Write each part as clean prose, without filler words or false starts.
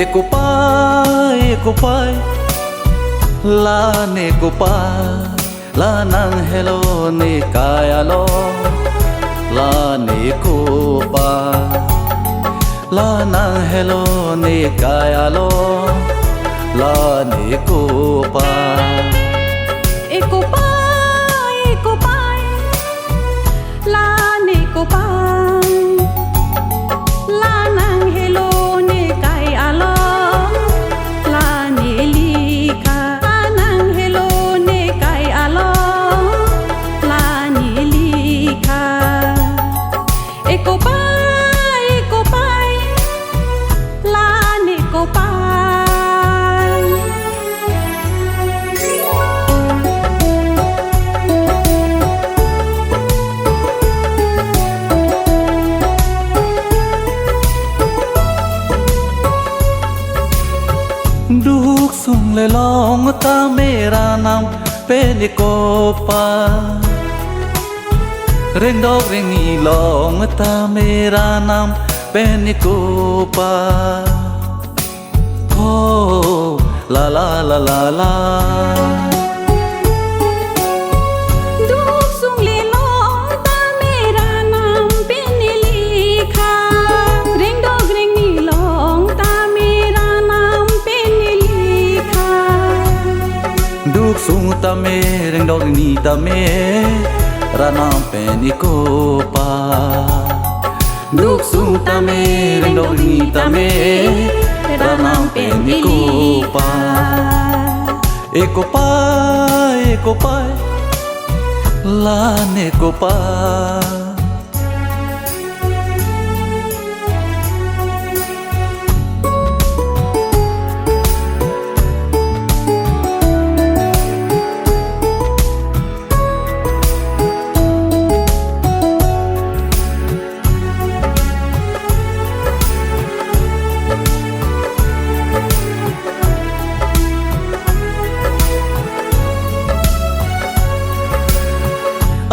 eko pai la ne ko pa la nang hello ne kaya lo la ne ko pa la nang hello ne kaya lo la ne ko pa eko pai la ne ko pai la nang hello ne kaya lo la ne lika la nang hello ne kaya lo la ne lika eko pai la ne ko pai Duk sung le long ta mera nam pe ni ko pa Reng dog reng i long ta mera nam pe ni ko pa Oh la la la la la Duk sung le long ta mera nam pe ni likha Reng dog reng ni long ta mera nam pe ni likha Duk sung ta me reng dog reng ni ta me ra nam pe ni ko pa Duk sung ta me reng dog reng ni ta me ra nam pe ni ko pa eko pai la ne ko pa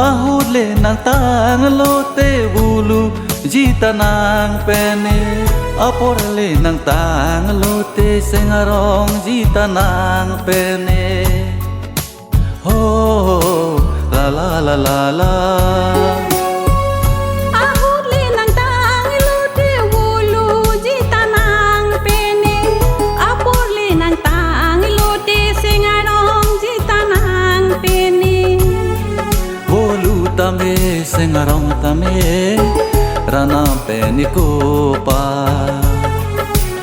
Ahut le nang tang lo te bulu jita nang pene apor le nang tang lo te sengarong jita nang pene Oh la la la la la Ahut le nang tang lo te bulu jita nang pene apor le nang tang lo te sengarong jita nang pene Tame sengarong tame rana pe ni ko pa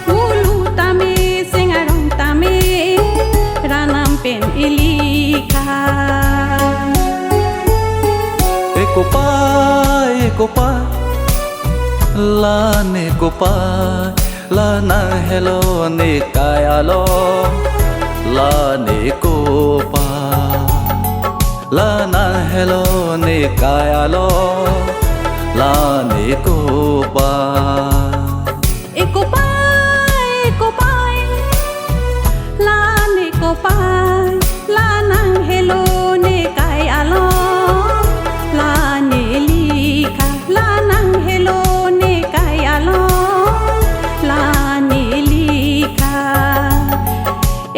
Ulu tame sengarong tame ranam pen ilika eko pa la ne ko pa la na hello ne kaya lo la ne ko pa la na hello ne kaya lo la ne ko pa eko pai la ne ko pai la nang hello ne kai alo la ne lika la nang hello ne kai alo la ne lika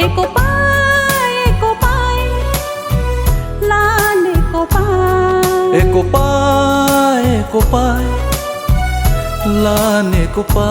eko pai la ne ko pai eko pai la ne ko pa